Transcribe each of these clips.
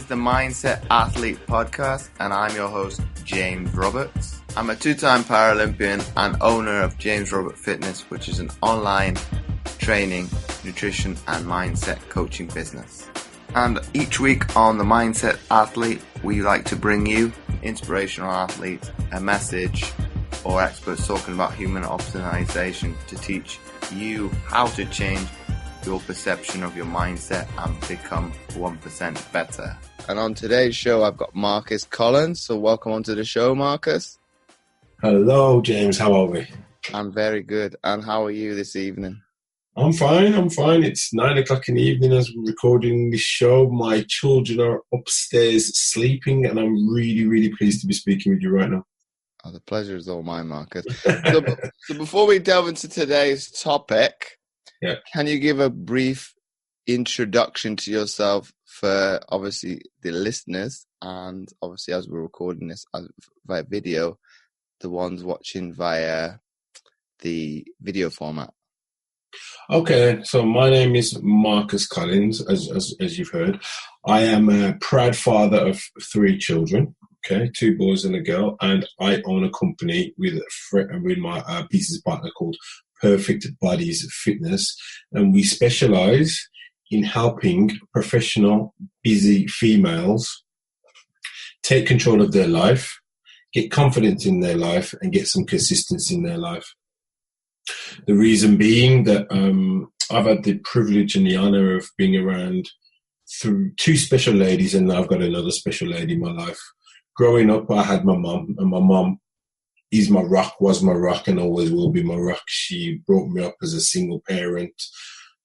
the Mindset Athlete Podcast, and I'm your host, James Roberts. I'm a two-time Paralympian and owner of James Robert Fitness, which is an online training, nutrition, and mindset coaching business. And each week on the Mindset Athlete, we like to bring you inspirational athletes, a message, or experts talking about human optimization to teach you how to change your perception of your mindset and become 1% better. And on today's show, I've got Markus Collins. So welcome onto the show, Markus. Hello, James. How are we? I'm very good. And how are you this evening? I'm fine. It's 9 o'clock in the evening as we're recording this show. My children are upstairs sleeping, and I'm really, really pleased to be speaking with you right now. Oh, the pleasure is all mine, Markus. So before we delve into today's topic, can you give a brief introduction to yourself for obviously the listeners, and obviously as we're recording this via video, the ones watching via the video format? Okay, so my name is Markus Collins, as you've heard. I am a proud father of 3 children, 2 boys and a girl, and I own a company with my business partner called Perfect Bodies Fitness, and we specialize in helping professional, busy females take control of their life, get confidence in their life, and get some consistency in their life. The reason being that I've had the privilege and the honor of being around through 2 special ladies, and now I've got another special lady in my life. Growing up, I had my mum, and my mum is my rock, was my rock, and always will be my rock. She brought me up as a single parent,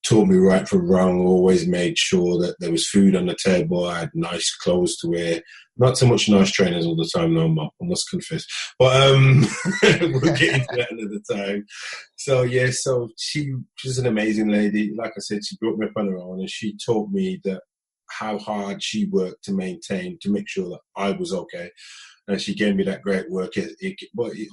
taught me right from wrong, always made sure that there was food on the table, I had nice clothes to wear. Not so much nice trainers all the time, no, Mum, I must confess. But we'll get into that another time. So she's an amazing lady. Like I said, she brought me up on her own, and she taught me that how hard she worked to maintain, to make sure that I was okay. And she gave me that great work ethic. But it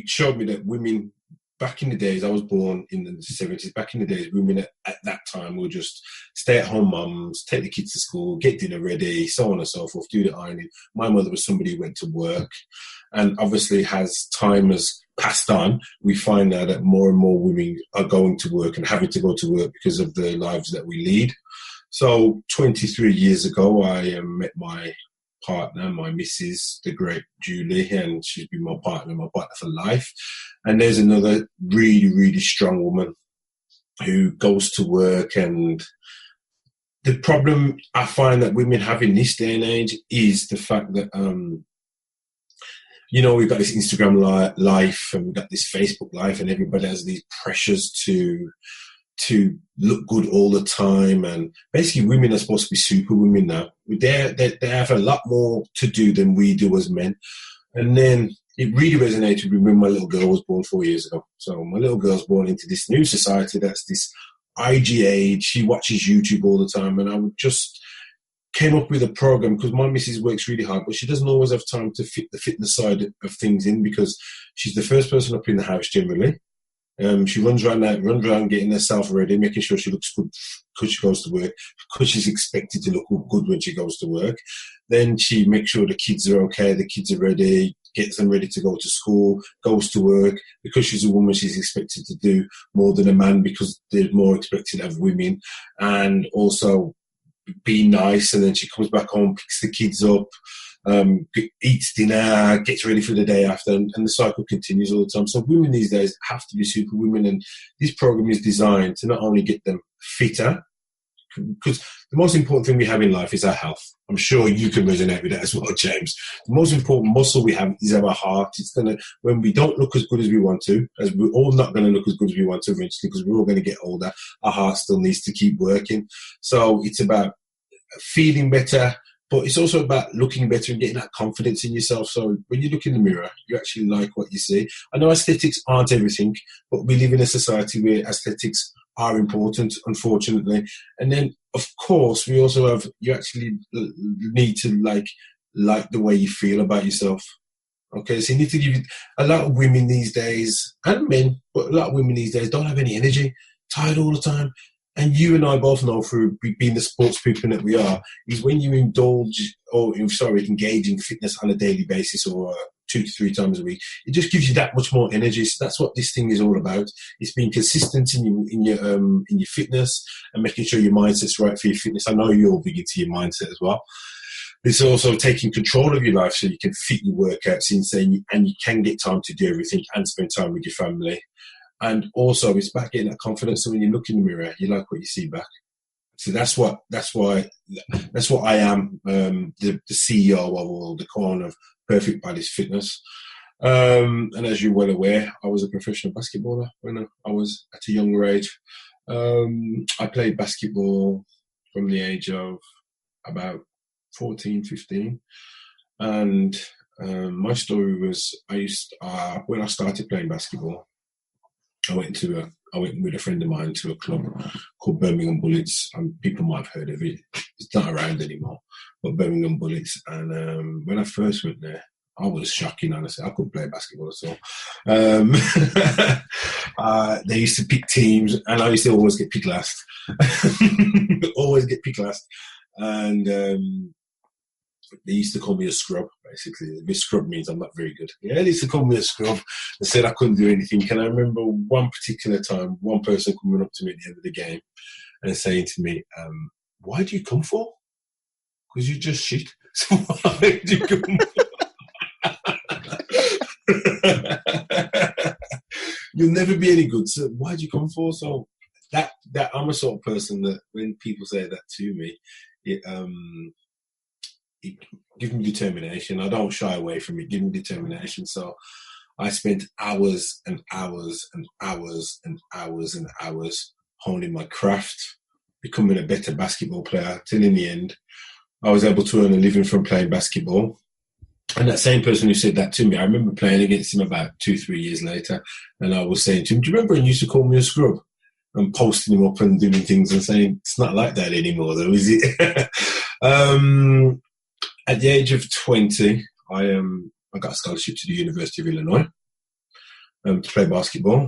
showed me that women, back in the days, I was born in the 70s, back in the days, women at that time were just stay-at-home mums, take the kids to school, get dinner ready, so on and so forth, do the ironing. My mother was somebody who went to work. And obviously, as time has passed on, we find now that more and more women are going to work and having to go to work because of the lives that we lead. So 23 years ago, I met my partner, my missus, the great Julie, and she's been my partner for life. And there's another really, really strong woman who goes to work. And the problem I find that women have in this day and age is the fact that, we've got this Instagram life, and we've got this Facebook life, and everybody has these pressures to look good all the time. And basically women are supposed to be super women now. They have a lot more to do than we do as men. And then it really resonated with me when my little girl was born 4 years ago. So my little girl's born into this new society that's this IG age. She watches YouTube all the time, and I just came up with a program, because my missus works really hard, but she doesn't always have time to fit the fitness side of things in, because she's the first person up in the house generally. She runs around getting herself ready, making sure she looks good because she goes to work, because she's expected to look good when she goes to work. Then she makes sure the kids are okay, the kids are ready, gets them ready to go to school, goes to work. Because she's a woman, she's expected to do more than a man, because they're more expected of women. And also be nice, and then she comes back home, picks the kids up, eats dinner, gets ready for the day after, and the cycle continues all the time. So women these days have to be super women, and this program is designed to not only get them fitter, because the most important thing we have in life is our health. I'm sure you can resonate with that as well, James. The most important muscle we have is our heart. It's when we don't look as good as we want to, as we're all not going to look as good as we want to eventually, because we're all going to get older, our heart still needs to keep working. So it's about feeling better, but it's also about looking better and getting that confidence in yourself. So when you look in the mirror, you actually like what you see. I know aesthetics aren't everything, but we live in a society where aesthetics are important, unfortunately. And then, of course, we also have, you actually need to like the way you feel about yourself. Okay, so you need to give it. A lot of women these days, and men, but a lot of women these days don't have any energy, tired all the time. And you and I both know through being the sports people that we are, is when you engage in fitness on a daily basis or 2 to 3 times a week, it just gives you that much more energy. So that's what this thing is all about. It's being consistent in your fitness and making sure your mindset's right for your fitness. I know you're big into your mindset as well. It's also taking control of your life so you can fit your workouts in, and you can get time to do everything and spend time with your family. And also, it's about getting that confidence. So when you look in the mirror, you like what you see back. So that's why I am the CEO of all the corner of Perfect Balance Fitness. And as you're well aware, I was a professional basketballer when I was at a younger age. I played basketball from the age of about 14, 15. And my story was, when I started playing basketball, I went with a friend of mine to a club called Birmingham Bullets, and people might have heard of it. It's not around anymore, but Birmingham Bullets. And when I first went there, I was shocking, honestly. I couldn't play basketball at all. They used to pick teams, and I used to always get picked last. Always get picked last. And they used to call me a scrub, basically. This scrub means I'm not very good. Yeah, they used to call me a scrub and said I couldn't do anything. And I remember one particular time, one person coming up to me at the end of the game and saying to me, why do you come for? Because you're just shit. So why do you come for? You'll never be any good. So why do you come for? So that I'm a sort of person that when people say that to me, it gives me determination. I don't shy away from it. Give me determination. So I spent hours and hours and hours and hours and hours honing my craft, becoming a better basketball player, till in the end, I was able to earn a living from playing basketball. And that same person who said that to me, I remember playing against him about 2-3 years later, and I was saying to him, do you remember when you used to call me a scrub? And posting him up and doing things and saying, it's not like that anymore though, is it? At the age of 20, I got a scholarship to the University of Illinois to play basketball.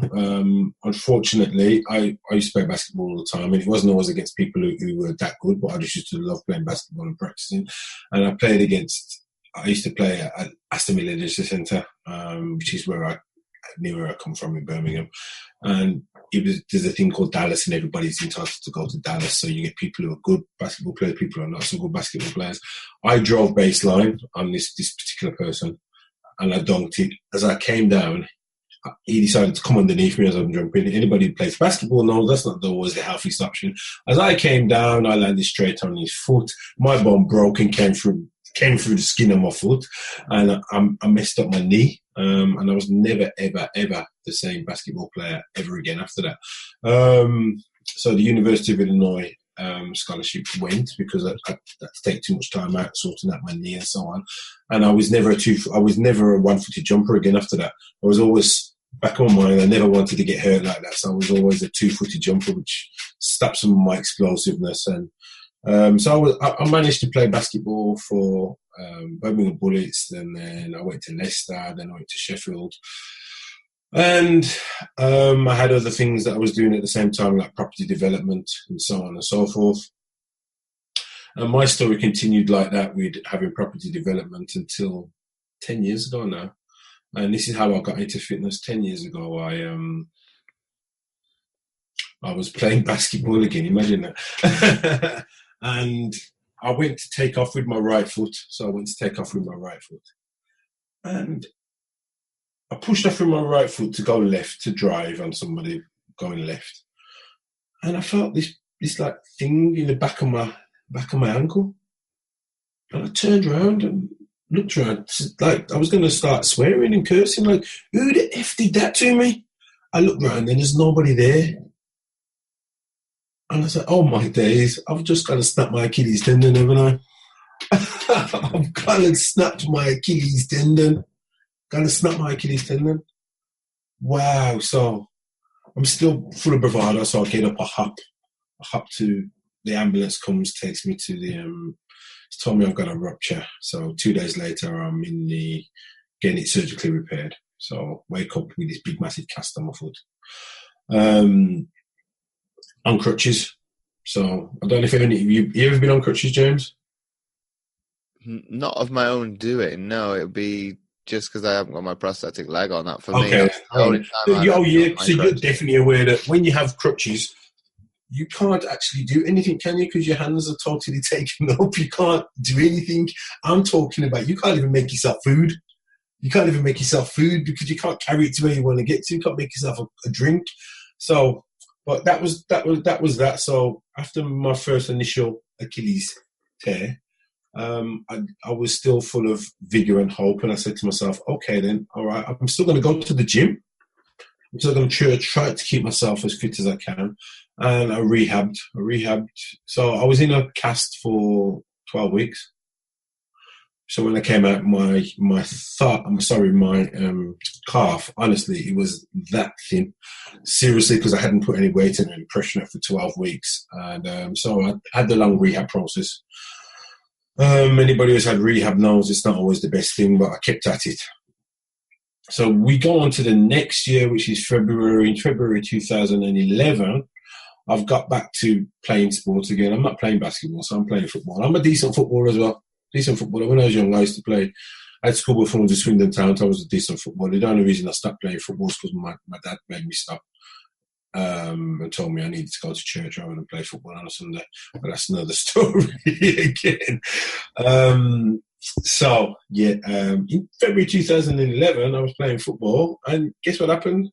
Unfortunately, I used to play basketball all the time, and it wasn't always against people who were that good, but I just used to love playing basketball and practicing. And I used to play at Aston Villa Leicester Centre, which is near where I come from in Birmingham. And there's a thing called Dallas, and everybody's entitled to go to Dallas. So you get people who are good basketball players, people who are not so good basketball players. I drove baseline on this particular person, and I dunked it. As I came down, he decided to come underneath me as I'm jumping. Anybody who plays basketball knows that's not always the healthiest option. As I came down, I landed straight on his foot. My bone broke and came through the skin of my foot, and I messed up my knee. And I was never, ever, ever the same basketball player ever again after that. So the University of Illinois scholarship went because I had to take too much time out sorting out my knee and so on. And I was never a one-footed jumper again after that. I was always, back in my mind, I never wanted to get hurt like that. So I was always a 2-footed jumper, which stopped some of my explosiveness. And so I managed to play basketball for Birmingham Bullets, and then I went to Leicester, then I went to Sheffield. And I had other things that I was doing at the same time, like property development and so on and so forth. And my story continued like that with having property development until 10 years ago now. And this is how I got into fitness. 10 years ago, I was playing basketball again, imagine that. And I went to take off with my right foot. So I went to take off with my right foot. And I pushed off with my right foot to go left, to drive on somebody going left. And I felt this like thing in the back of my ankle. And I turned around and looked around, like I was going to start swearing and cursing, like, who the F did that to me? I looked around and there's nobody there. And I said, oh my days, I've just got to snap my Achilles tendon, haven't I? I've got to snap my Achilles tendon. Wow. So I'm still full of bravado. So I get up, I hop to the ambulance comes, takes me to it's told me I've got a rupture. So 2 days later, I'm getting it surgically repaired. So wake up with this big, massive cast on my foot. On crutches. So I don't know if you ever been on crutches, James? Not of my own doing. No, it would be just because I haven't got my prosthetic leg on. That for me, Okay. that's the only time I've ever been on my So you're crutches. definitely aware that when you have crutches, you can't actually do anything, can you? Because your hands are totally taken up. You can't do anything. I'm talking about you can't even make yourself food. You can't even make yourself food because you can't carry it to where you want to get to. You can't make yourself a drink. So, but that was that. So after my first initial Achilles tear, I was still full of vigor and hope, and I said to myself, okay, then, all right, I'm still going to go to the gym. I'm still going to try to keep myself as fit as I can. And I rehabbed. So I was in a cast for 12 weeks. So when I came out, my calf, honestly, it was that thin. Seriously, because I hadn't put any weight in and pressure it for 12 weeks. And so I had the long rehab process. Anybody who's had rehab knows it's not always the best thing, but I kept at it. So we go on to the next year, which is February 2011. I've got back to playing sports again. I'm not playing basketball, so I'm playing football. I'm a decent footballer as well. Decent footballer. When I was young, I used to play. I had schoolboy forms in Swindon Town. So I was a decent footballer. The only reason I stopped playing football is because my dad made me stop and told me I needed to go to church rather than play football on a Sunday. But that's another story again. In February 2011, I was playing football, and guess what happened?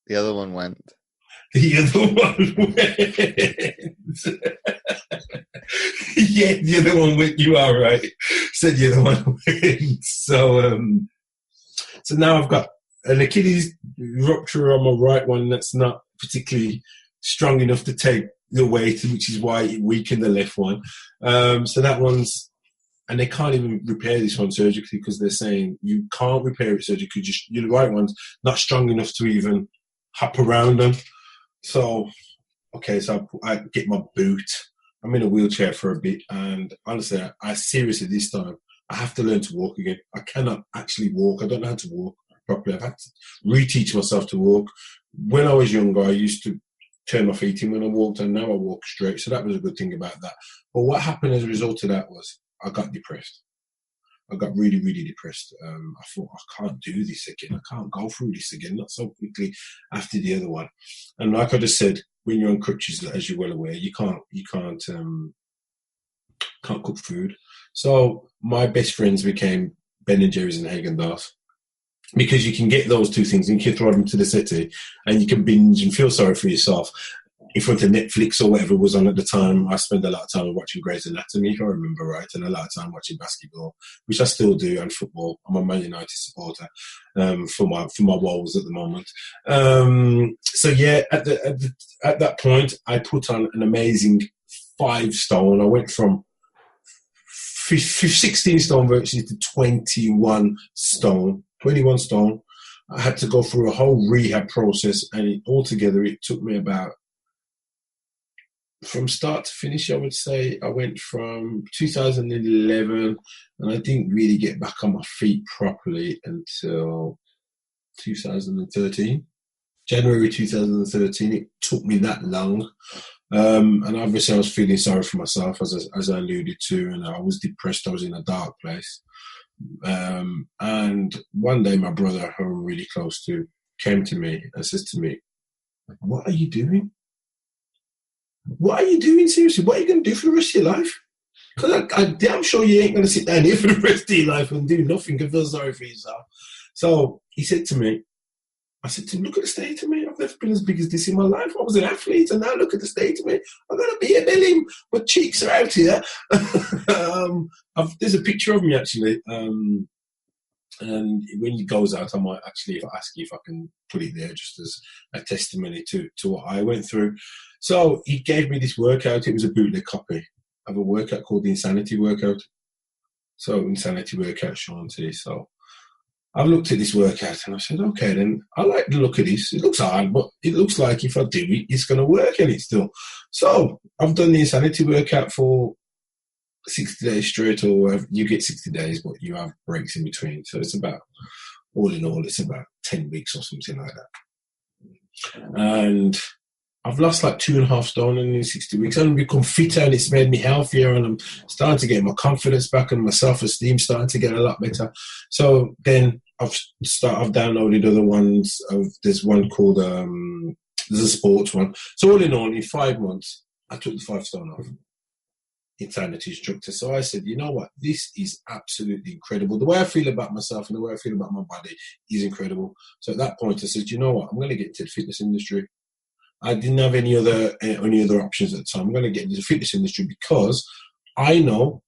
The other one went. The other one went. Yeah, the other one went. You are right. Said the other one went. So now I've got an Achilles rupture on my right one that's not particularly strong enough to take the weight, which is why it weakened the left one. So that one's, and they can't even repair this one surgically because they're saying you can't repair it surgically. Your right one's not strong enough to even hop around them. So, okay, so I get my boot. I'm in a wheelchair for a bit, and honestly, I seriously this time I have to learn to walk again. I cannot actually walk. I don't know how to walk properly. I've had to reteach myself to walk. When I was younger, I used to turn my feet in when I walked, and now I walk straight. So that was a good thing about that. But what happened as a result of that was I got depressed. I got really, really depressed. I thought, I can't do this again. I can't go through this again, not so quickly after the other one. And like I just said, when you're on crutches, as you're well aware, you can't cook food. So my best friends became Ben and Jerry's and Haagen-Dazs, because you can get those two things and you can throw them to the city and you can binge and feel sorry for yourself in front of Netflix or whatever was on at the time. I spent a lot of time watching Grey's Anatomy, if I remember right, and a lot of time watching basketball, which I still do, and football. I'm a Man United supporter for my woes at the moment. At that point, I put on an amazing 5 stone. I went from 16 stone virtually to 21 stone. 21 stone. I had to go through a whole rehab process, and altogether it took me about, from start to finish, I would say I went from 2011, and I didn't really get back on my feet properly until 2013. January 2013. It took me that long. And obviously I was feeling sorry for myself, as I alluded to, and I was depressed. I was in a dark place. And one day my brother, who I'm really close to, came to me and says to me, "What are you doing? What are you doing? Seriously, what are you going to do for the rest of your life? Because I'm damn sure you ain't going to sit down here for the rest of your life and do nothing and feel sorry for yourself." So he said to me, I said to him, "Look at the state of me. I've never been as big as this in my life. I was an athlete, and now look at the state of me. I'm going to be a Billy. My cheeks are out here." There's a picture of me, actually. And when he goes out, I might actually ask you if I can put it there just as a testimony to what I went through. So he gave me this workout. It was a bootleg copy of a workout called the Insanity Workout. So Insanity Workout Shaun T. So I looked at this workout and I said, okay, then I like the look of this. It looks hard, but it looks like if I do it, it's going to work in it still. So I've done the Insanity Workout for 60 days straight, or you get 60 days, but you have breaks in between. So it's about, all in all, it's about 10 weeks or something like that. And I've lost like 2.5 stone in 60 weeks. I've become fitter and it's made me healthier, and I'm starting to get my confidence back and my self-esteem starting to get a lot better. So then I've downloaded other ones. There's one called, there's a sports one. So all in all, in 5 months, I took the 5 stone off. Insanity instructor. So I said, you know what? This is absolutely incredible. The way I feel about myself and the way I feel about my body is incredible. So at that point, I said, you know what? I'm going to get into the fitness industry. I didn't have any other options at the time. I'm going to get into the fitness industry because I know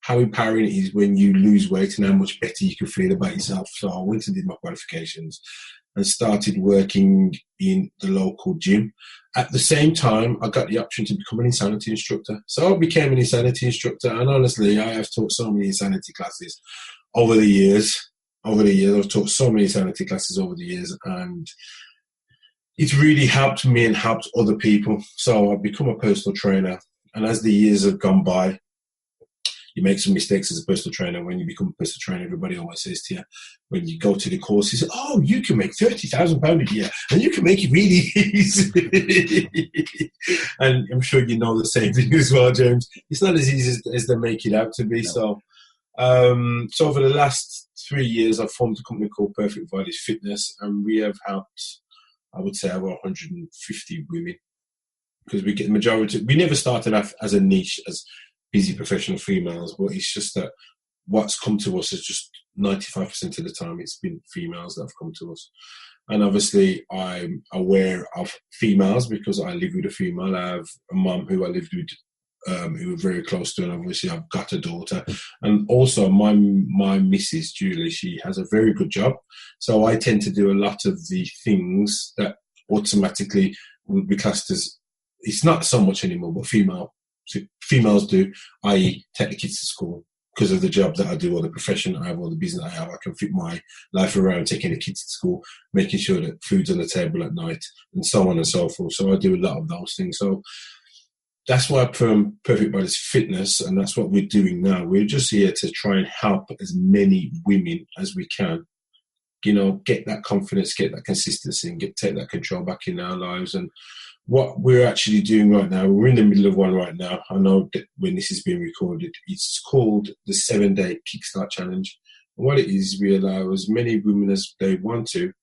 how empowering it is when you lose weight and how much better you can feel about yourself. So I went and did my qualifications and started working in the local gym. At the same time, I got the option to become an insanity instructor. So I became an insanity instructor, and honestly, I have taught so many insanity classes over the years. I've taught so many insanity classes over the years, and it's really helped me and helped other people. So I've become a personal trainer, and as the years have gone by, you make some mistakes as a personal trainer. When you become a personal trainer, everybody always says to you, when you go to the course, he says, oh, you can make £30,000 a year and you can make it really easy. And I'm sure you know the same thing as well, James. It's not as easy as they make it out to be. No. So over the last 3 years, I've formed a company called Perfect Bodies Fitness, and we have helped, I would say, over 150 women, because we get the majority. We never started off as a niche, as busy professional females, but it's just that what's come to us is just 95% of the time it's been females that have come to us. And obviously I'm aware of females because I live with a female. I have a mum who I lived with, who we're very close to, and obviously I've got a daughter. And also my missus, Julie, she has a very good job. So I tend to do a lot of the things that automatically would be classed as, it's not so much anymore, but females do, i.e. take the kids to school. Because of the job that I do, or the profession I have, or the business I have, I can fit my life around taking the kids to school, making sure that food's on the table at night, and so on and so forth. So I do a lot of those things. So that's why from Perfect Bodies Fitness, and that's what we're doing now. We're just here to try and help as many women as we can, you know, get that confidence, get that consistency, and take that control back in our lives. And what we're actually doing right now, we're in the middle of one right now. I know that when this is being recorded, it's called the 7-Day Kickstart Challenge. And what it is, we allow as many women as they want to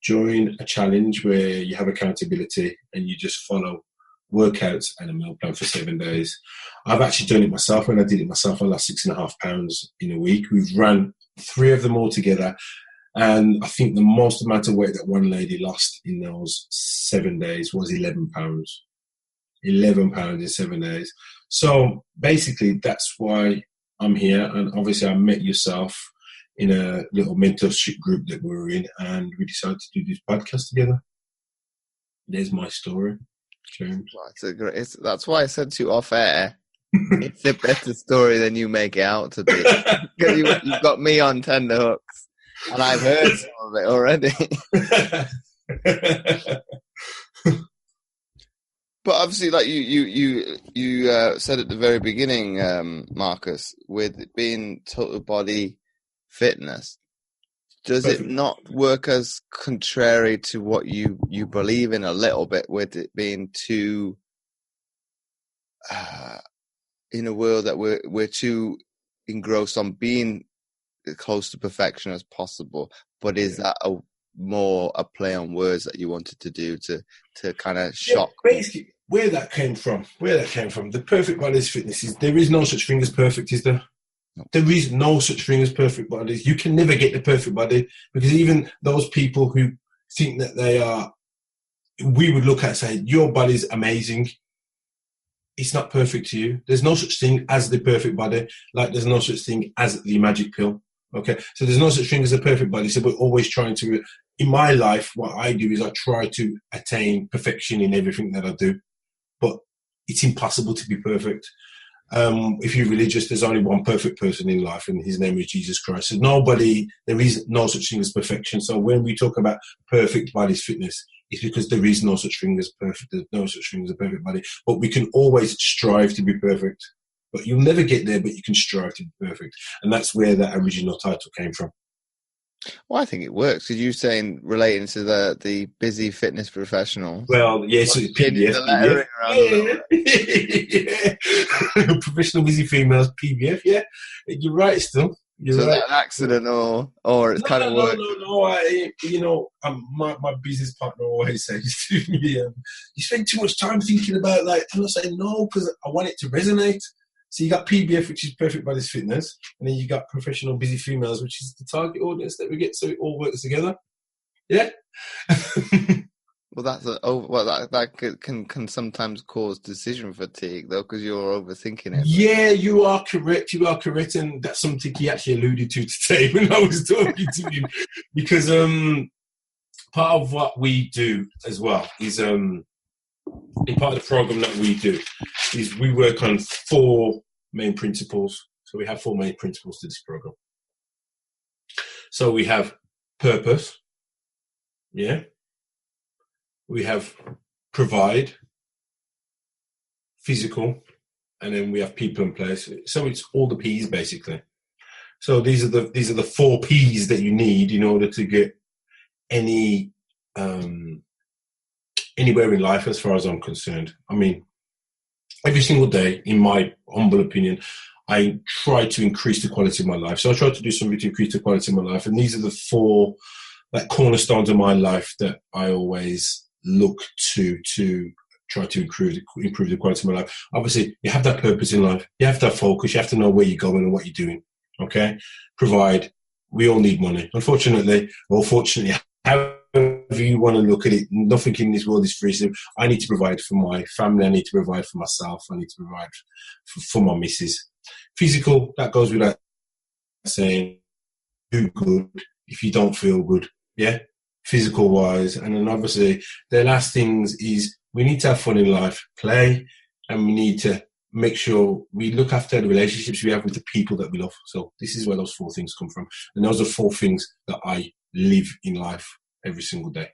join a challenge where you have accountability and you just follow workouts and a meal plan for 7 days. I've actually done it myself. When I did it myself, I lost 6.5 pounds in a week. We've run 3 of them all together. And I think the most amount of weight that one lady lost in those 7 days was 11 pounds. 11 pounds in 7 days. So basically, that's why I'm here. And obviously, I met yourself in a little mentorship group that we were in, and we decided to do this podcast together. There's my story, James. That's why I said to you off air, it's a better story than you make it out to be. Because you've got me on tender hooks. And I've heard some of it already. But obviously, like you said at the very beginning, Marcus, with it being total body fitness, does it not work as contrary to what you believe in a little bit, with it being too in a world that we're too engrossed on being close to perfection as possible? But is that more a play on words that you wanted to do to kind of shock? Basically, where that came from, the Perfect Bodies Fitness is, there is no such thing as perfect, is there? No. There is no such thing as perfect bodies. You can never get the perfect body, because even those people who think that they are, we would look at and say, your body's amazing. It's not perfect to you. There's no such thing as the perfect body, like there's no such thing as the magic pill. Okay, so there's no such thing as a perfect body. So we're always trying to, in my life, what I do is I try to attain perfection in everything that I do. But it's impossible to be perfect. If you're religious, there's only one perfect person in life, and his name is Jesus Christ. So there is no such thing as perfection. So when we talk about Perfect Bodies Fitness, it's because there is no such thing as perfect. There's no such thing as a perfect body. But we can always strive to be perfect. But you'll never get there, but you can strive to be perfect. And that's where that original title came from. Well, I think it works because you're saying relating to the busy fitness professional. Well, yes, yeah, so Changing PBF, the lettering around a little bit. Yeah. Professional busy females, PBF, yeah. You're right still. You're So is right. that an accident or it's No, kind no, of no, work? no, no. My business partner always says to me, you spend too much time thinking about, like, I'm not saying no, because I want it to resonate. So you got PBF, which is Perfect Bodies Fitness, and then you got Professional Busy Females, which is the target audience that we get, so it all works together. Yeah. Well, that can sometimes cause decision fatigue though, because you're overthinking it. Yeah, you are correct. You are correct, and that's something he actually alluded to today when I was talking to him, because part of what we do as well is in part of the program that we do is we work on 4 main principles. So we have 4 main principles to this program. So we have purpose, yeah. We have provide, physical, and then we have people and place. So it's all the P's basically. So these are the 4 P's that you need in order to get anywhere in life, as far as I'm concerned. I mean, every single day, in my humble opinion, I try to increase the quality of my life. So I try to do something to increase the quality of my life. And these are the 4 cornerstones of my life that I always look to try to improve the quality of my life. Obviously, you have that purpose in life. You have to have focus. You have to know where you're going and what you're doing. Okay? Provide. We all need money. Unfortunately, or fortunately, however you want to look at it, nothing in this world is free. So I need to provide for my family. I need to provide for myself. I need to provide for my missus. Physical, that goes without saying, do good if you don't feel good. Yeah? Physical wise. And then obviously, the last things is we need to have fun in life, play, and we need to make sure we look after the relationships we have with the people that we love. So this is where those 4 things come from. And those are 4 things that I live in life every single day.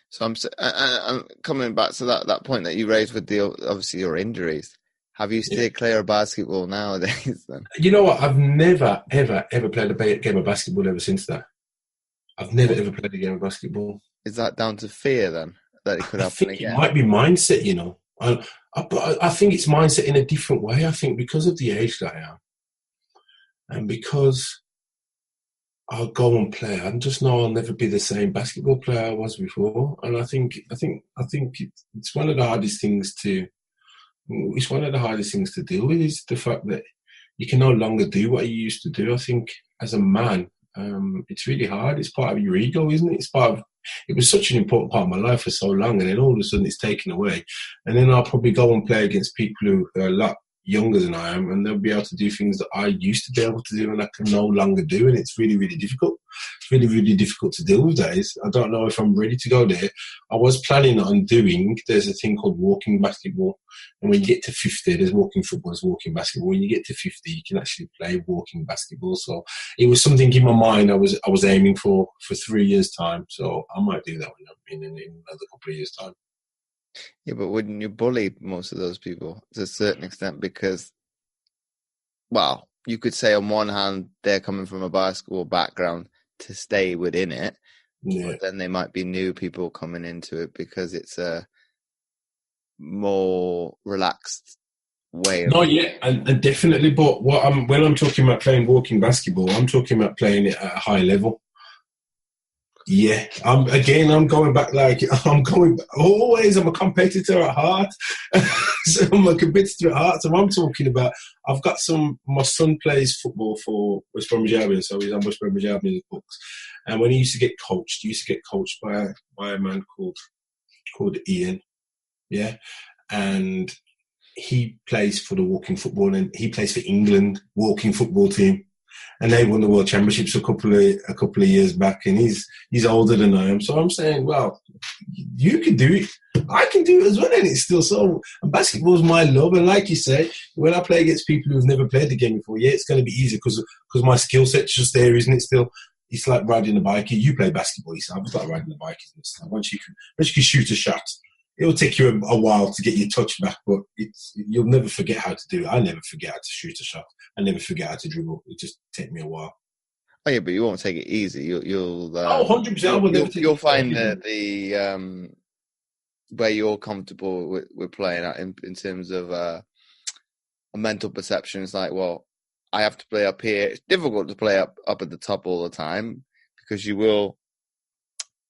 So I'm coming back to that point that you raised with obviously your injuries. Have you stayed clear of basketball nowadays then? You know what? I've never, ever, ever played a game of basketball ever since that. I've never, ever played a game of basketball. Is that down to fear then? That it could happen again? It might be mindset, you know. I think it's mindset in a different way. I think because of the age that I am, and because I'll go and play, I just know I'll never be the same basketball player I was before. And I think it's one of the hardest things to. It's one of the hardest things to deal with is the fact that you can no longer do what you used to do. I think as a man, it's really hard. It's part of your ego, isn't it? It was such an important part of my life for so long, and then all of a sudden it's taken away. And then I'll probably go and play against people who are a lot younger than I am, and they'll be able to do things that I used to be able to do and I can no longer do, and it's really, really difficult. It's really, really difficult to deal with that. I don't know if I'm ready to go there. I was planning on there's a thing called walking basketball, and when you get to 50, there's walking football, there's walking basketball. When you get to 50, you can actually play walking basketball. So it was something in my mind I was aiming for 3 years' time, so I might do that in another couple of years' time. Yeah, but wouldn't you bully most of those people to a certain extent? Because, well, you could say on one hand, they're coming from a basketball background to stay within it, but then they might be new people coming into it because it's a more relaxed way. No, yeah, and definitely. But when I'm talking about playing walking basketball, I'm talking about playing it at a high level. Yeah, I'm going back. I'm a competitor at heart. So I'm a competitor at heart. So I'm talking about, my son plays football for West Bromwich Albion, so he's on West Bromwich Albion's books. And when he used to get coached, by a man called Ian. Yeah. And he plays for the walking football, and he plays for England walking football team. And they won the World Championships a couple of years back, and he's older than I am. So I'm saying, well, you can do it. I can do it as well, and it's still so. And basketball is my love, and like you say, when I play against people who've never played the game before, yeah, it's going to be easier because my skill set's just there, isn't it? Still, it's like riding a bike. You play basketball, yourself. It's like riding a bike, isn't it? So once you can shoot a shot, it'll take you a while to get your touch back, but you'll never forget how to do it. I never forget how to shoot a shot. I never forget how to dribble. It just take me a while. Oh yeah, but you won't take it easy. You'll 100%. I would never take you'll it find easy. the where you're comfortable with playing at in terms of a mental perception. It's like, well, I have to play up here. It's difficult to play up at the top all the time because you will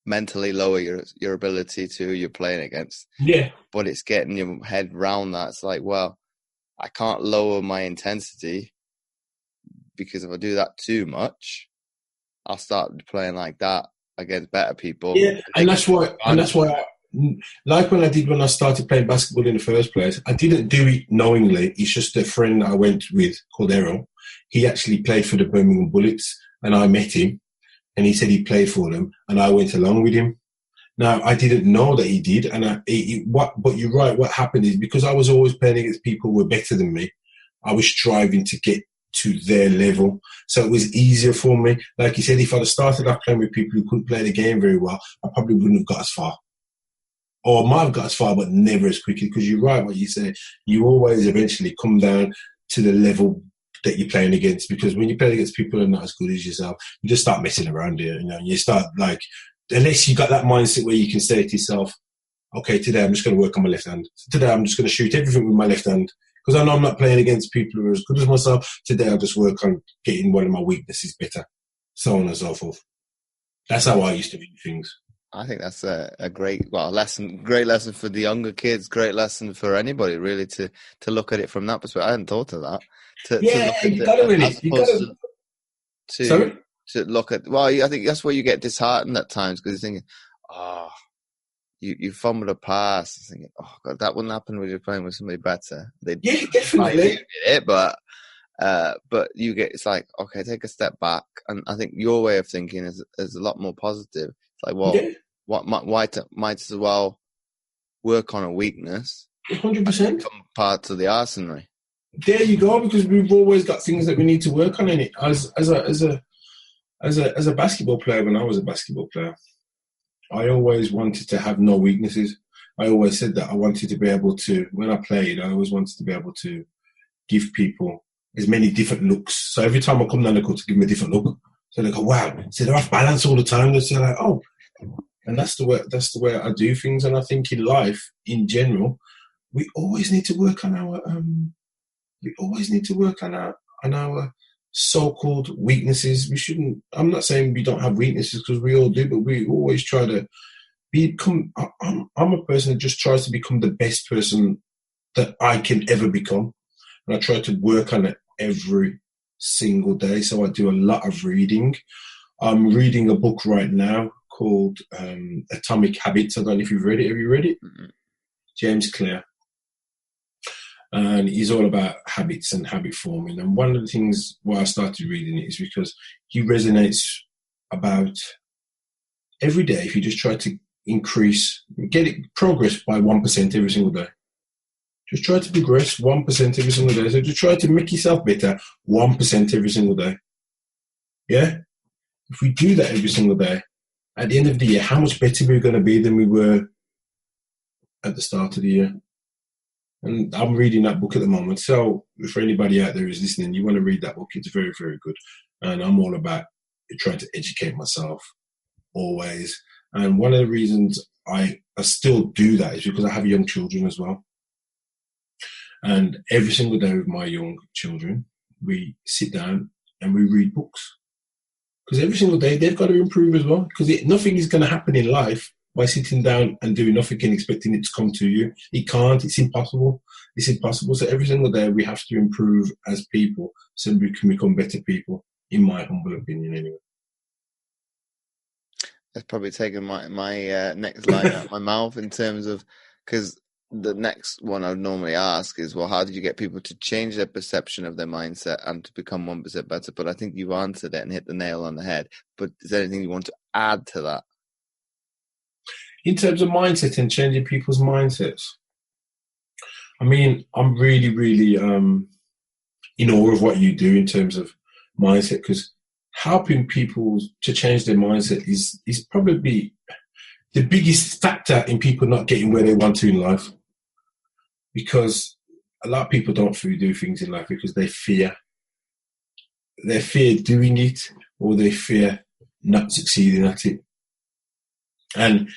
mentally lower your ability to who you're playing against. Yeah. But it's getting your head round that. It's like, well, I can't lower my intensity because if I do that too much, I'll start playing like that against better people. Yeah, and that's why, like when I started playing basketball in the first place, I didn't do it knowingly. It's just a friend I went with called Errol. He actually played for the Birmingham Bullets, and I met him, and he said he played for them, and I went along with him. Now, I didn't know that he did, but you're right. What happened is because I was always playing against people who were better than me, I was striving to get to their level. So it was easier for me. Like you said, if I'd have started off playing with people who couldn't play the game very well, I probably wouldn't have got as far. Or I might have got as far, but never as quickly. Because you're right, what you say. You always eventually come down to the level that you're playing against. Because when you play against people who are not as good as yourself, you just start messing around here. You know, you start like, unless you got that mindset where you can say to yourself, okay, today I'm just going to work on my left hand. Today I'm just going to shoot everything with my left hand. Because I know I'm not playing against people who are as good as myself. Today I'll just work on getting one of my weaknesses better. So on and so forth. That's how I used to view things. I think that's a great lesson for the younger kids, great lesson for anybody really to look at it from that perspective. I hadn't thought of that. You got to really. To look at, well, I think that's where you get disheartened at times because you're thinking, oh, you fumbled a pass, thinking, oh God, that wouldn't happen when you're playing with somebody better. Yeah, definitely. But you get, it's like, okay, take a step back, and I think your way of thinking is a lot more positive. It's like, well, might as well work on a weakness. 100%. Become part of the arsenal. There you go, because we've always got things that we need to work on in it. As a basketball player, when I was a basketball player, I always wanted to have no weaknesses. I always said that I wanted to be able to, when I played, I always wanted to be able to give people as many different looks. So every time I come down the court to give them a different look, so they go, wow, so they're off balance all the time. They're like, oh, and that's the way I do things. And I think in life, in general, we always need to work on our so-called weaknesses. We shouldn't. I'm not saying we don't have weaknesses because we all do, but we always try to become. I'm a person that just tries to become the best person that I can ever become, and I try to work on it every single day. So I do a lot of reading. I'm reading a book right now called Atomic Habits. I don't know if you've read it. Have you read it? Mm-hmm. James Clear. And he's all about habits and habit forming. And one of the things why I started reading it is because he resonates about every day. If you just try to progress by 1% every single day. Just try to progress 1% every single day. So just try to make yourself better 1% every single day. Yeah? If we do that every single day, at the end of the year, how much better we're going to be than we were at the start of the year? And I'm reading that book at the moment. So for anybody out there who's listening, you want to read that book, it's very, very good. And I'm all about trying to educate myself always. And one of the reasons I still do that is because I have young children as well. And every single day with my young children, we sit down and we read books. Because every single day they've got to improve as well. Because nothing is going to happen in life by sitting down and doing nothing and expecting it to come to you. It can't. It's impossible. It's impossible. So every single day we have to improve as people so we can become better people, in my humble opinion anyway. That's probably taken my next line out of my mouth in terms of, because the next one I would normally ask is, well, how did you get people to change their perception of their mindset and to become 1% better? But I think you've answered it and hit the nail on the head. But is there anything you want to add to that? In terms of mindset and changing people's mindsets, I mean, I'm really, really in awe of what you do in terms of mindset, because helping people to change their mindset is probably the biggest factor in people not getting where they want to in life. Because a lot of people don't do things in life because they fear. They fear doing it, or they fear not succeeding at it. And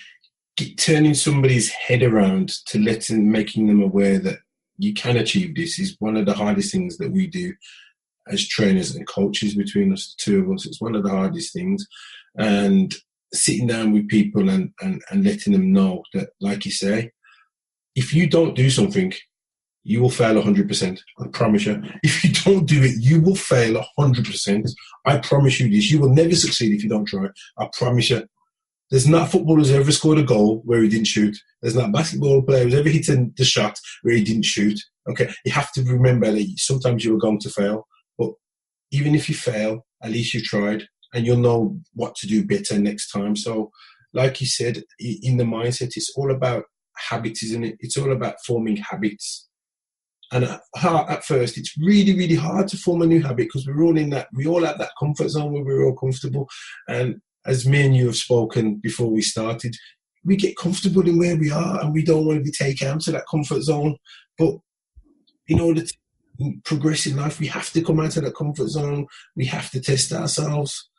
turning somebody's head around to making them aware that you can achieve this is one of the hardest things that we do as trainers and coaches between us, the two of us. It's one of the hardest things. And sitting down with people and letting them know that, like you say, if you don't do something, you will fail 100%. I promise you. If you don't do it, you will fail 100%. I promise you this. You will never succeed if you don't try. I promise you. There's not a footballer who's ever scored a goal where he didn't shoot. There's not a basketball player who's ever hit the shot where he didn't shoot. Okay, you have to remember that sometimes you are going to fail. But even if you fail, at least you tried, and you'll know what to do better next time. So, like you said, in the mindset, it's all about habits, isn't it? It's all about forming habits. And at first, it's really, really hard to form a new habit because we all have that comfort zone where we're all comfortable. And as me and you have spoken before we started, we get comfortable in where we are and we don't want to be taken out of that comfort zone. But in order to progress in life, we have to come out of that comfort zone. We have to test ourselves.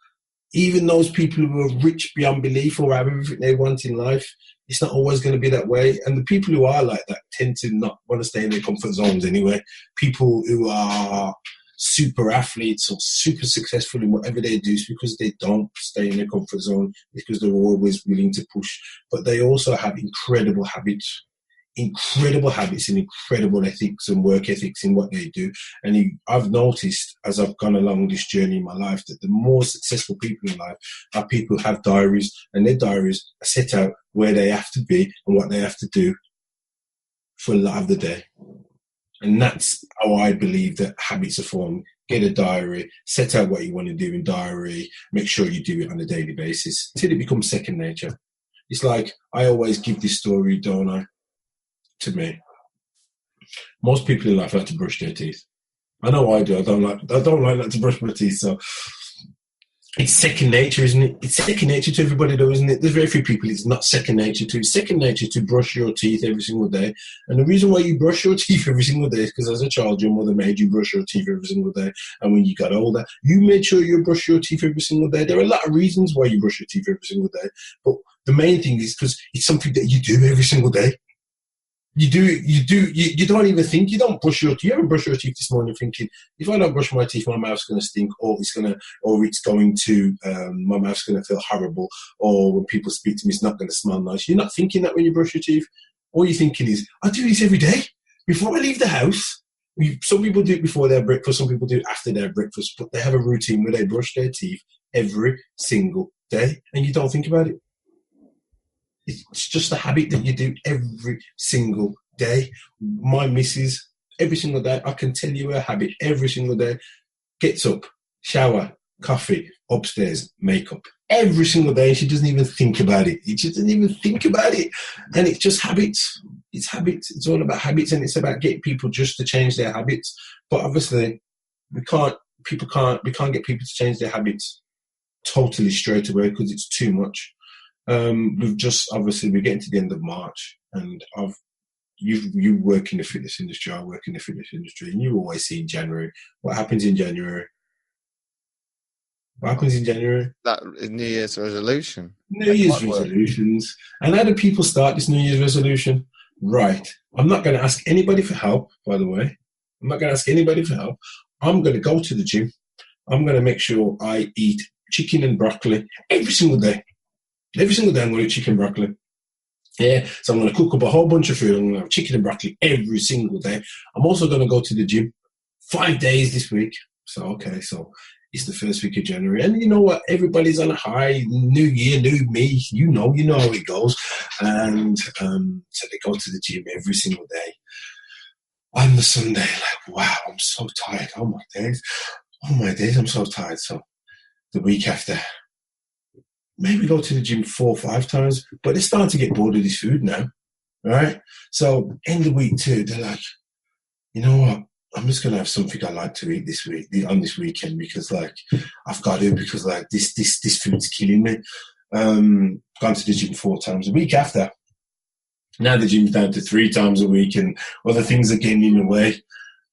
Even those people who are rich beyond belief or have everything they want in life, it's not always going to be that way. And the people who are like that tend to not want to stay in their comfort zones anyway. People who are super athletes or super successful in whatever they do is because they don't stay in their comfort zone, because they're always willing to push. But they also have incredible habits and incredible ethics and work ethics in what they do. And I've noticed as I've gone along this journey in my life that the more successful people in life are people who have diaries, and their diaries are set out where they have to be and what they have to do for a lot of the day. And that's how I believe that habits are formed. Get a diary, set out what you want to do in diary, make sure you do it on a daily basis until it becomes second nature. It's like, I always give this story, don't I, to me. Most people in life like to brush their teeth. I know I do. I don't like not to brush my teeth. So it's second nature, isn't it? It's second nature to everybody, though, isn't it? There's very few people it's not second nature to. It's second nature to brush your teeth every single day. And the reason why you brush your teeth every single day is because as a child, your mother made you brush your teeth every single day. And when you got older, you made sure you brush your teeth every single day. There are a lot of reasons why you brush your teeth every single day. But the main thing is because it's something that you do every single day. You don't even think, you don't brush your teeth. You haven't brushed your teeth this morning thinking, if I don't brush my teeth, my mouth's going to stink, or my mouth's going to feel horrible, or when people speak to me, it's not going to smell nice. You're not thinking that when you brush your teeth. All you're thinking is, I do this every day. Before I leave the house, some people do it before their breakfast, some people do it after their breakfast, but they have a routine where they brush their teeth every single day, and you don't think about it. It's just a habit that you do every single day. My missus, every single day, I can tell you her habit every single day. Gets up, shower, coffee, upstairs, makeup. Every single day, she doesn't even think about it. She doesn't even think about it. And it's just habits. It's habits. It's all about habits, and it's about getting people just to change their habits. But obviously, we can't get people to change their habits totally straight away because it's too much. We're getting to the end of March, and you work in the fitness industry, I work in the fitness industry, and you always see in January. What happens in January? What happens in January? That New Year's resolution. New Year's resolutions. And how do people start this New Year's resolution? Right. I'm not going to ask anybody for help, by the way. I'm not going to ask anybody for help. I'm going to go to the gym. I'm going to make sure I eat chicken and broccoli every single day. Every single day I'm going to eat chicken and broccoli. Yeah, so I'm going to cook up a whole bunch of food. I'm going to have chicken and broccoli every single day. I'm also going to go to the gym 5 days this week. So it's the first week of January. And you know what? Everybody's on a high. New year, new me. You know how it goes. And so they go to the gym every single day. On the Sunday, like, wow, I'm so tired. Oh, my days, I'm so tired. So the week after, maybe go to the gym 4 or 5 times, but they're starting to get bored of this food now, right? So end of week 2, they're like, you know what? I'm just going to have something I like to eat this week, on this weekend, because like I've got to, because like this food's killing me. Gone to the gym 4 times a week after. Now the gym's down to 3 times a week, and other things are getting in the way.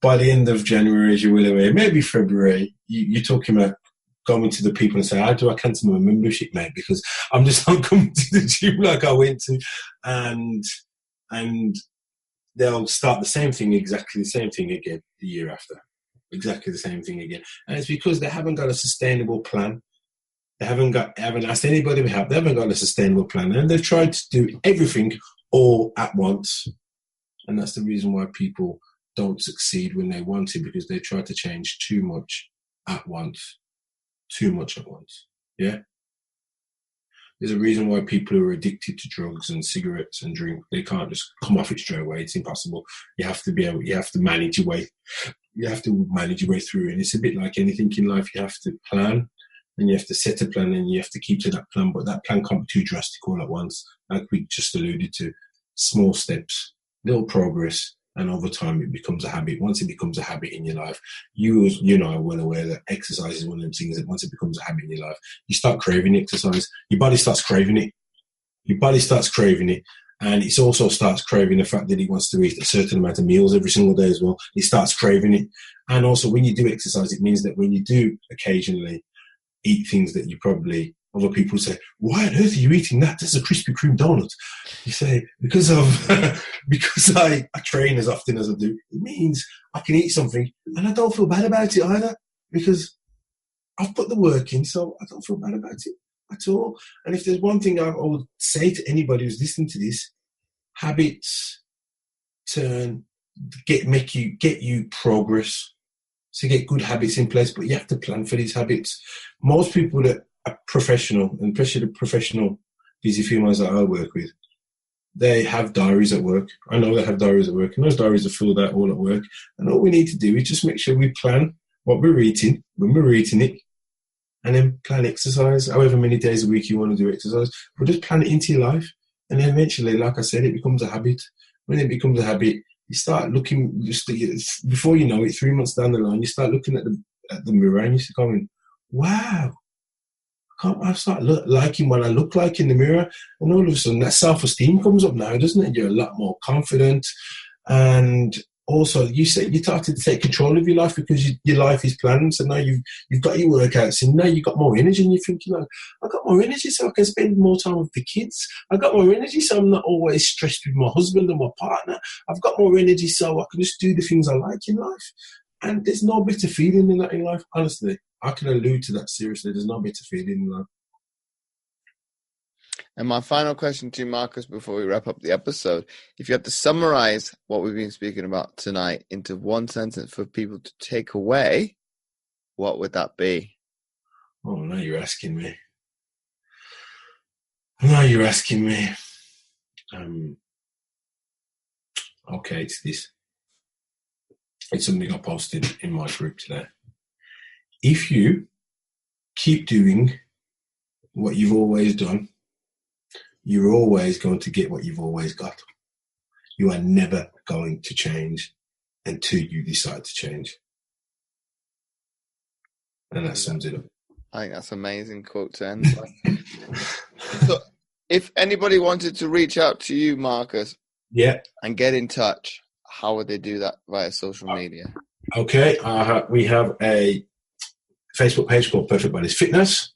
By the end of January, as you will aware, maybe February, you're talking about going to the people and say, how do I cancel my membership, mate? Because I'm just not coming to the gym like I went to. And they'll start exactly the same thing again the year after. Exactly the same thing again. And it's because they haven't got a sustainable plan. They haven't asked anybody to help. They haven't got a sustainable plan. And they've tried to do everything all at once. And that's the reason why people don't succeed when they want to, because they try to change too much at once. Too much at once. Yeah? There's a reason why people who are addicted to drugs and cigarettes and drink, they can't just come off it straight away. It's impossible. You have to manage your way. You have to manage your way through it. And it's a bit like anything in life. You have to plan, and you have to set a plan, and you have to keep to that plan. But that plan can't be too drastic all at once. Like we just alluded to, small steps, little progress, and over time it becomes a habit. Once it becomes a habit in your life, you know are well aware that exercise is one of them things that once it becomes a habit in your life, you start craving exercise. Your body starts craving it. And it also starts craving the fact that it wants to eat a certain amount of meals every single day as well. It starts craving it. And also when you do exercise, it means that when you do occasionally eat things that you probably, other people say, why on earth are you eating that? That's a Krispy Kreme donut. You say, because I train as often as I do, it means I can eat something and I don't feel bad about it either, because I've put the work in, so I don't feel bad about it at all. And if there's one thing I would say to anybody who's listening to this, habits get you progress. So get good habits in place, but you have to plan for these habits. Most people that are professional, and especially the professional busy females that I work with, they have diaries at work. I know they have diaries at work, and those diaries are filled out all at work. And all we need to do is just make sure we plan what we're eating, when we're eating it, and then plan exercise, however many days a week you want to do exercise. But just plan it into your life. And then eventually, like I said, it becomes a habit. When it becomes a habit, you start looking, before you know it, 3 months down the line, you start looking at the mirror and you start going, wow, I start liking what I look like in the mirror. And all of a sudden, that self-esteem comes up now, doesn't it? You're a lot more confident. And also, you started to take control of your life because your life is planned. So now you've got your workouts, and now you've got more energy, and you're thinking, like, I've got more energy so I can spend more time with the kids. I've got more energy so I'm not always stressed with my husband and my partner. I've got more energy so I can just do the things I like in life. And there's no better feeling than that in life. Honestly, I can allude to that seriously. There's no better feeling in life. And my final question to you, Markus, before we wrap up the episode, if you had to summarize what we've been speaking about tonight into one sentence for people to take away, what would that be? Oh, now you're asking me. Okay, it's this. It's something I posted in my group today. If you keep doing what you've always done, you're always going to get what you've always got. You are never going to change until you decide to change. And that sums it up. I think that's an amazing quote to end. So if anybody wanted to reach out to you, Markus, and get in touch, how would they do that via social media? Okay, we have a Facebook page called Perfect Bodies Fitness.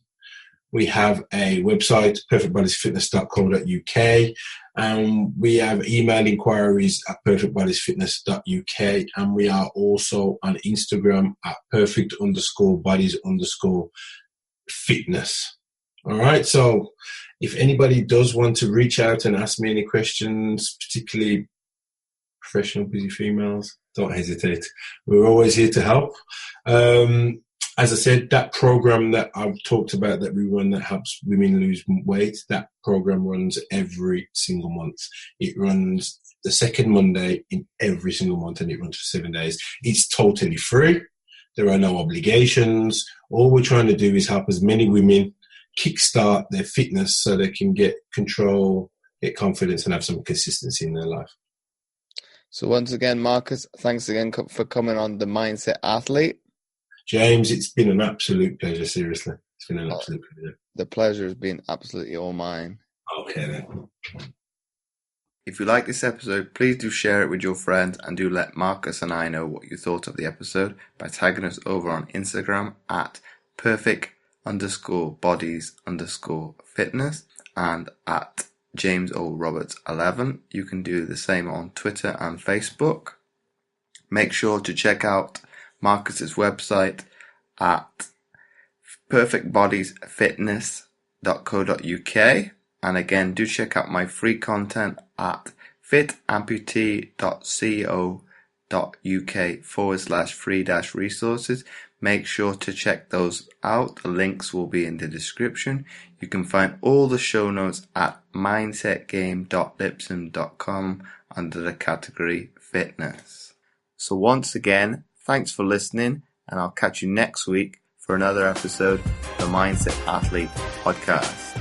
We have a website, perfectbodiesfitness.co.uk, and we have email inquiries at perfectbodiesfitness.uk, and we are also on Instagram at perfect_bodies_fitness. All right, so if anybody does want to reach out and ask me any questions, particularly professional busy females, don't hesitate. We're always here to help. As I said, that program that I've talked about that we run that helps women lose weight, that program runs every single month. It runs the second Monday in every single month, and it runs for 7 days. It's totally free. There are no obligations. All we're trying to do is help as many women kickstart their fitness so they can get control, get confidence, and have some consistency in their life. So once again, Markus, thanks again for coming on The Mindset Athlete. James, it's been an absolute pleasure, seriously. It's been an absolute pleasure. The pleasure has been absolutely all mine. Okay, then. If you like this episode, please do share it with your friends, and do let Markus and I know what you thought of the episode by tagging us over on Instagram at perfect @James_Bodies_Fitness and at James O. Roberts 11. You can do the same on Twitter and Facebook. Make sure to check out Markus's website at perfectbodiesfitness.co.uk. And again, do check out my free content at fitamputee.co.uk/free-resources. Make sure to check those out. The links will be in the description. You can find all the show notes at mindsetgame.lipsum.com under the category Fitness. So once again, thanks for listening, and I'll catch you next week for another episode of the Mindset Athlete Podcast.